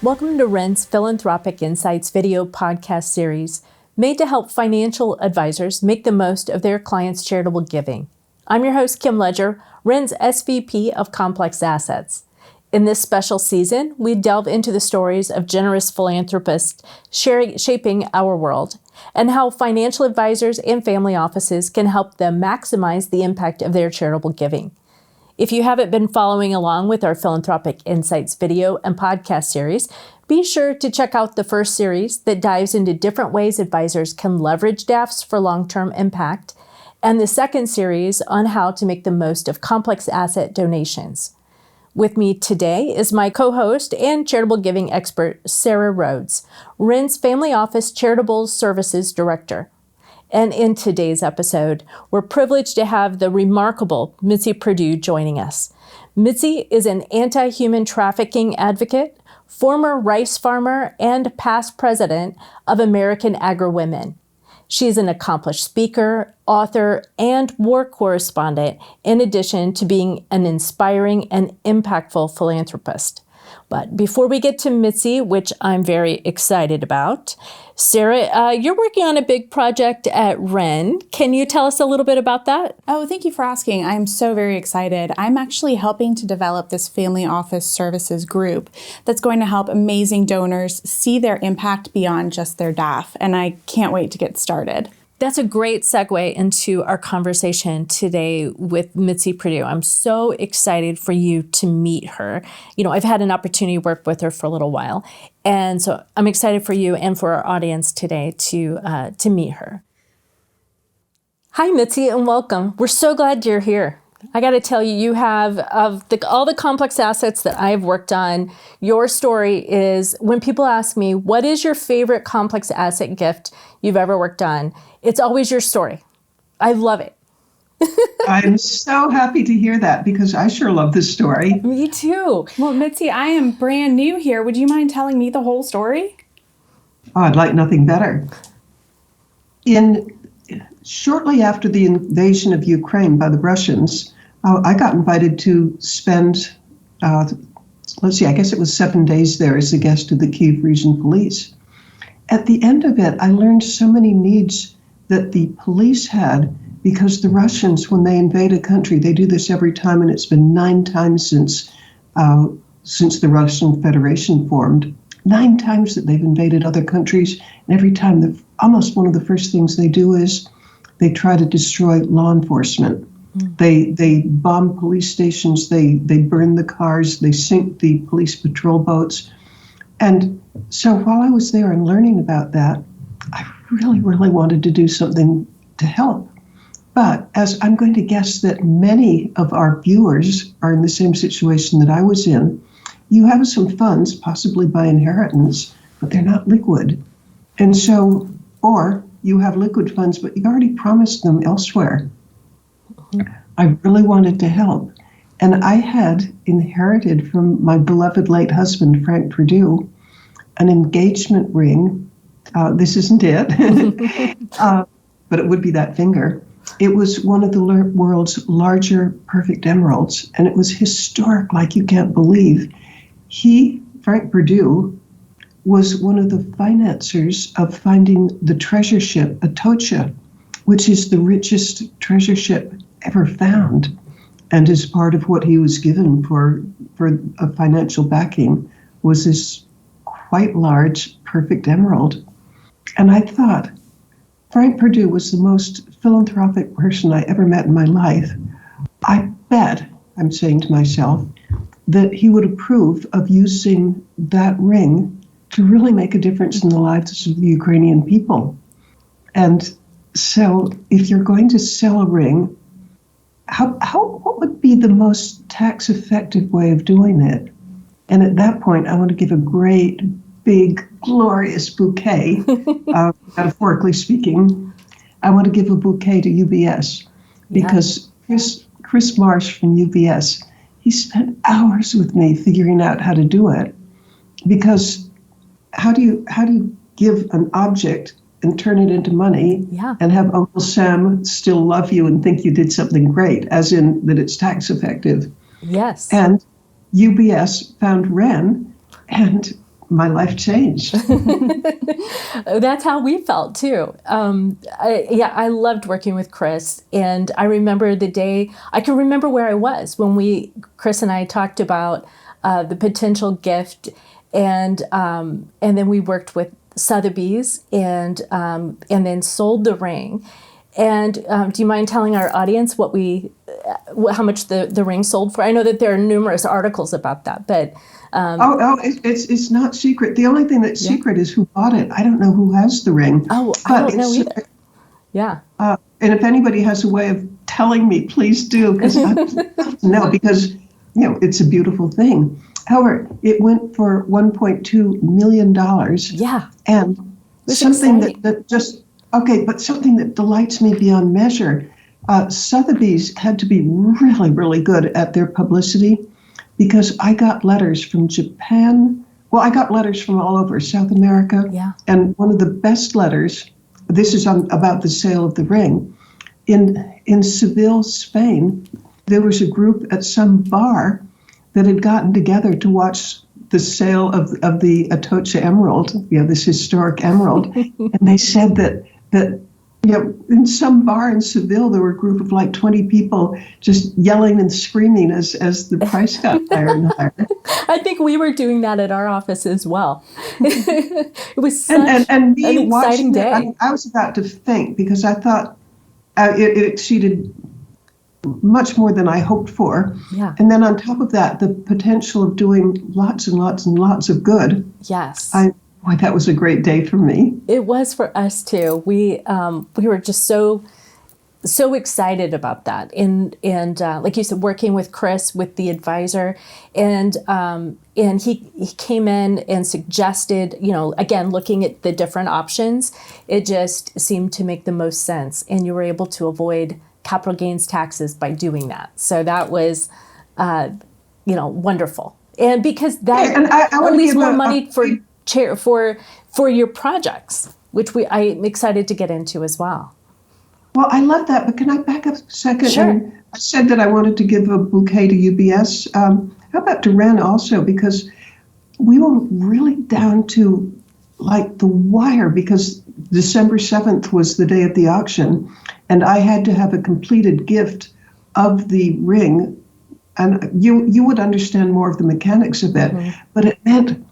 Welcome to Ren's Philanthropic Insights video podcast series, made to help financial advisors make the most of their clients' charitable giving. I'm your host, Kim Ledger, Ren's SVP of Complex Assets. In this special season, we delve into the stories of generous philanthropists shaping our world, and how financial advisors and family offices can help them maximize the impact of their charitable giving. If you haven't been following along with our Philanthropic Insights video and podcast series, be sure to check out the first series that dives into different ways advisors can leverage DAFs for long-term impact, and the second series on how to make the most of complex asset donations. With me today is my co-host and charitable giving expert, Sarah Rhodes, Ren's Family Office Charitable Services Director. And in today's episode, we're privileged to have the remarkable Mitzi Perdue joining us. Mitzi is an anti-human trafficking advocate, former rice farmer, and past president of American Agri-Women. She's an accomplished speaker, author, and war correspondent, in addition to being an inspiring and impactful philanthropist. But before we get to Mitzi, which I'm very excited about, Sarah, you're working on a big project at Ren. Can you tell us a little bit about that? Oh, thank you for asking. I'm so very excited. I'm actually helping to develop this family office services group that's going to help amazing donors see their impact beyond just their DAF, and I can't wait to get started. That's a great segue into our conversation today with Mitzi Perdue. I'm so excited for you to meet her. I've had an opportunity to work with her for a little while, and so I'm excited for you and for our audience today to meet her. Hi, Mitzi, and welcome. We're so glad you're here. I got to tell you, you have all the complex assets that I've worked on. Your story is, when people ask me, what is your favorite complex asset gift you've ever worked on? It's always your story. I love it. I'm so happy to hear that because I sure love this story. Me too. Well, Mitzi, I am brand new here. Would you mind telling me the whole story? Oh, I'd like nothing better. Shortly after the invasion of Ukraine by the Russians, I got invited to spend, I guess it was 7 days there as a guest of the Kyiv Region Police. At the end of it, I learned so many needs that the police had, because the Russians, when they invade a country, they do this every time, and it's been 9 times since the Russian Federation formed. 9 times that they've invaded other countries, and every time, almost one of the first things they do is they try to destroy law enforcement. They bomb police stations, they burn the cars, they sink the police patrol boats. And so while I was there and learning about that, I really, really wanted to do something to help. But as I'm going to guess that many of our viewers are in the same situation that I was in, you have some funds, possibly by inheritance, but they're not liquid. And so, or you have liquid funds, but you've already promised them elsewhere. I really wanted to help. And I had inherited from my beloved late husband, Frank Perdue, an engagement ring. This isn't it, but it would be that finger. It was one of the world's larger perfect emeralds, and it was historic like you can't believe. Frank Perdue, was one of the financiers of finding the treasure ship Atocha, which is the richest treasure ship ever found, and as part of what he was given for a financial backing was this quite large, perfect emerald. And I thought, Frank Perdue was the most philanthropic person I ever met in my life. I bet, I'm saying to myself, that he would approve of using that ring to really make a difference in the lives of the Ukrainian people. And so if you're going to sell a ring, what would be the most tax-effective way of doing it? And at that point, I want to give a great, big, glorious bouquet, metaphorically speaking. I want to give a bouquet to UBS because Chris Marsh from UBS, he spent hours with me figuring out how to do it. Because how do you give an object and turn it into money and have Uncle Sam still love you and think you did something great, as in that it's tax effective? Yes. And UBS found Ren, and my life changed. That's how we felt too. I loved working with Chris, and I remember the day. I can remember where I was when Chris and I talked about the potential gift, and then we worked with Sotheby's, and then sold the ring. And do you mind telling our audience how much the ring sold for? I know that there are numerous articles about that, but it's not secret. The only thing that's secret is who bought it. I don't know who has the ring. Oh, I don't know either. Yeah. And if anybody has a way of telling me, please do, because I know, because it's a beautiful thing. However, it went for $1.2 million. Yeah. And something but something that delights me beyond measure. Sotheby's had to be really, really good at their publicity, because I got letters from Japan. Well, I got letters from all over South America. Yeah. And one of the best letters, this is about the sale of the ring. In Seville, Spain, there was a group at some bar that had gotten together to watch the sale of the Atocha emerald, this historic emerald. And they said that in some bar in Seville, there were a group of like 20 people just yelling and screaming as the price got higher and higher. I think we were doing that at our office as well. It was such and me an exciting day. I was about to faint, because I thought it exceeded much more than I hoped for. Yeah. And then on top of that, the potential of doing lots and lots and lots of good. Yes. Boy, that was a great day for me. It was for us too. We were just so excited about that, and like you said, working with Chris, with the advisor, and he came in and suggested, again, looking at the different options, it just seemed to make the most sense, and you were able to avoid capital gains taxes by doing that. So that was, wonderful, and because that at least more money for your projects, which I'm excited to get into as well. Well, I love that, but can I back up a second? Sure. And I said that I wanted to give a bouquet to UBS. How about to Ren also? Because we were really down to like the wire, because December 7th was the day of the auction, and I had to have a completed gift of the ring. And you would understand more of the mechanics of it, but it meant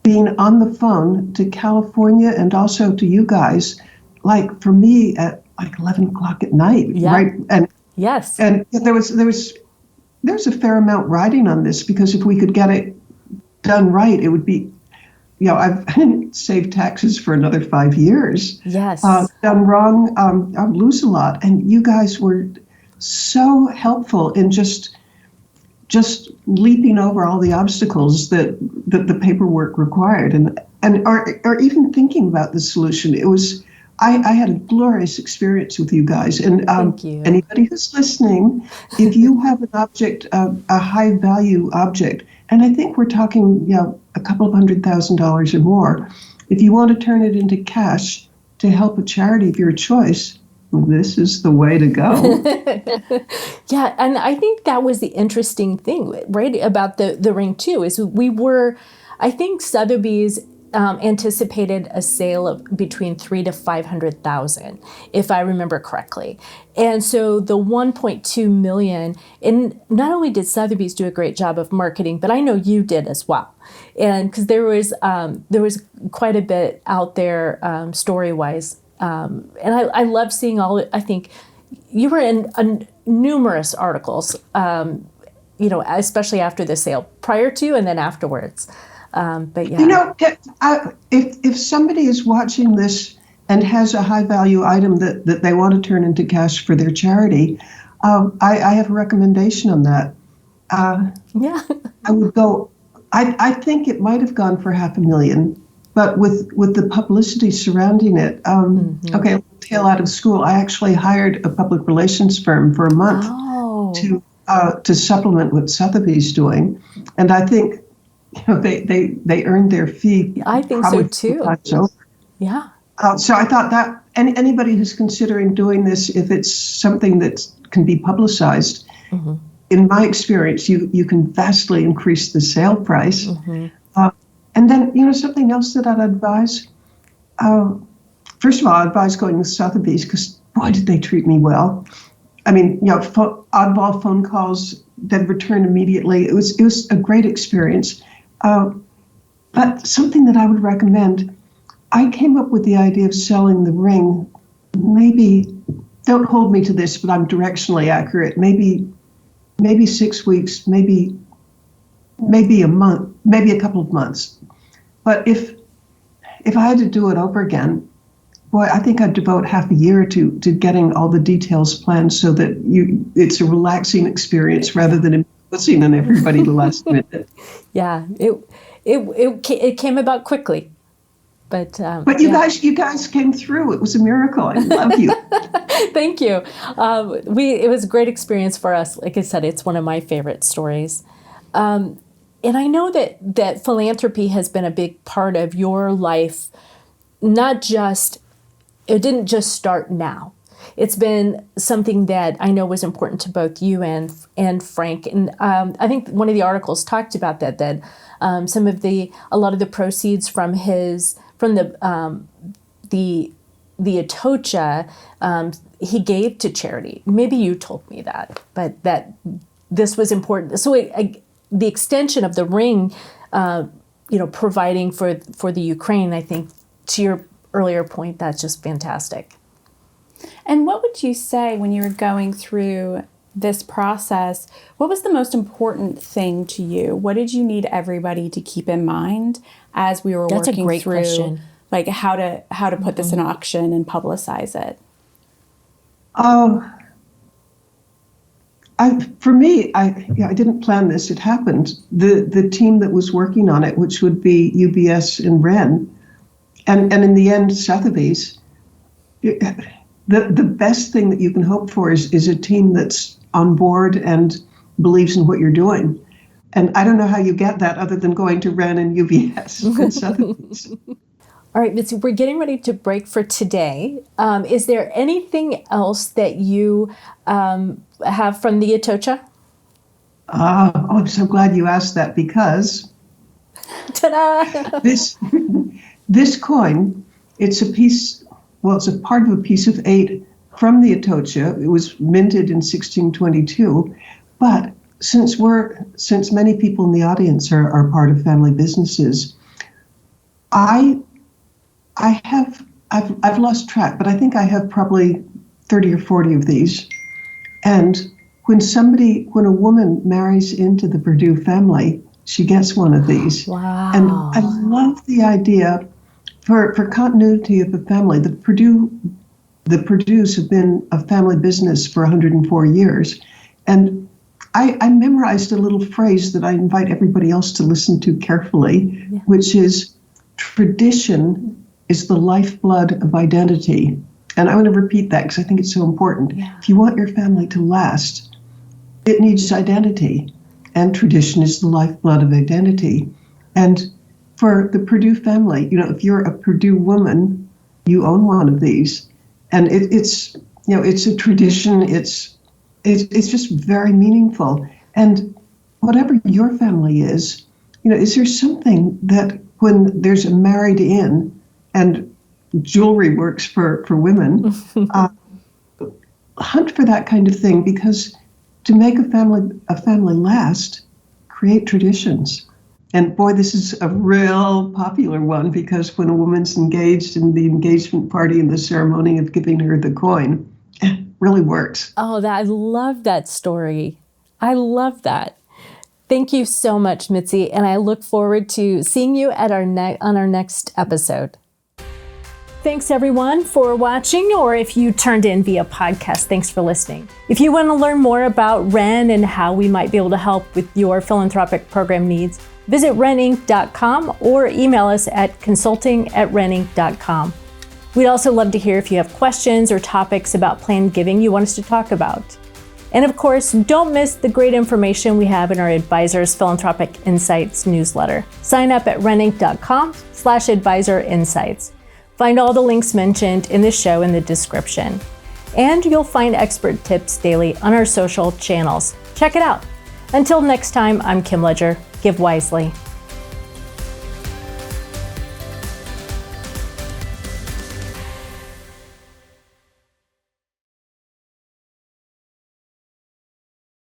being on the phone to California and also to you guys, like for me at like 11 o'clock at night, right? And yes, and there was a fair amount riding on this, because if we could get it done right, it would be, I've saved taxes for another 5 years. Yes, done wrong, I'd lose a lot. And you guys were so helpful in just leaping over all the obstacles that the paperwork required, or even thinking about the solution. It was, I had a glorious experience with you guys. And thank you. Anybody who's listening, if you have an object, a high value object, and I think we're talking, a couple of $100,000 or more, if you want to turn it into cash to help a charity of your choice, this is the way to go. Yeah, and I think that was the interesting thing, right, about the ring too, is I think Sotheby's anticipated a sale of between $300,000 to $500,000, if I remember correctly. And so the $1.2 million, and not only did Sotheby's do a great job of marketing, but I know you did as well. And because there was quite a bit out there story-wise. And I love seeing I think you were in numerous articles, especially after the sale, prior to and then afterwards. But yeah. If somebody is watching this and has a high value item that they want to turn into cash for their charity, I have a recommendation on that. Yeah. I would go, I think it might have gone for $500,000. But with the publicity surrounding it, okay, tail out of school, I actually hired a public relations firm for a month to supplement what Sotheby's doing, and I think they earned their fee. I think so too. Yeah. So I thought that anybody who's considering doing this, if it's something that can be publicized, in my experience, you can vastly increase the sale price. And then, something else that I'd advise. First of all, I'd advise going to Sotheby's because, boy, did they treat me well. I mean, oddball phone calls that returned immediately. It was a great experience. But something that I would recommend, I came up with the idea of selling the ring. Maybe, don't hold me to this, but I'm directionally accurate. Maybe 6 weeks, maybe a month, maybe a couple of months. But if I had to do it over again, boy, I think I'd devote half a year to getting all the details planned so that it's a relaxing experience rather than imposing on everybody the last minute. Yeah, it came about quickly. But you guys came through. It was a miracle. I love you. Thank you. It was a great experience for us. Like I said, it's one of my favorite stories. And I know that philanthropy has been a big part of your life. It didn't just start now. It's been something that I know was important to both you and Frank. And I think one of the articles talked about that a lot of the proceeds from the Atocha, he gave to charity. Maybe you told me that, but that this was important. So the extension of the ring, providing for the Ukraine, I think, to your earlier point, that's just fantastic. And what would you say when you were going through this process? What was the most important thing to you? What did you need everybody to keep in mind as we were That's working a great through, question. Like how to put this in auction and publicize it? For me, I didn't plan this. It happened. The team that was working on it, which would be UBS and Wren, and in the end, Sotheby's. The best thing that you can hope for is a team that's on board and believes in what you're doing. And I don't know how you get that other than going to Wren and UBS and Sotheby's. All right, Mitzi, we're getting ready to break for today. Is there anything else that you have from the Atocha? I'm so glad you asked that because Ta-da! This coin, it's a part of a piece of 8 from the Atocha. It was minted in 1622, but since many people in the audience are part of family businesses, I've lost track, but I think I have probably 30 or 40 of these. And when a woman marries into the Perdue family, she gets one of these. Wow. And I love the idea for continuity of the family. The Perdues have been a family business for 104 years. And I memorized a little phrase that I invite everybody else to listen to carefully, which is tradition is the lifeblood of identity. And I want to repeat that because I think it's so important. Yeah. If you want your family to last, it needs identity. And tradition is the lifeblood of identity. And for the Perdue family, if you're a Perdue woman, you own one of these. And it's a tradition. It's just very meaningful. And whatever your family is there something that when there's a married in, and jewelry works for women, hunt for that kind of thing, because to make a family last, create traditions. And boy, this is a real popular one, because when a woman's engaged in the engagement party and the ceremony of giving her the coin, it really works. Oh, I love that story. I love that. Thank you so much, Mitzi, and I look forward to seeing you at on our next episode. Thanks, everyone, for watching, or if you turned in via podcast, thanks for listening. If you want to learn more about Wren and how we might be able to help with your philanthropic program needs, visit wreninc.com or email us at consulting@wreninc.com. We'd also love to hear if you have questions or topics about planned giving you want us to talk about. And of course, don't miss the great information we have in our Advisors Philanthropic Insights newsletter. Sign up at wreninc.com/advisor insights. Find all the links mentioned in this show in the description. And you'll find expert tips daily on our social channels. Check it out. Until next time, I'm Kim Ledger. Give wisely.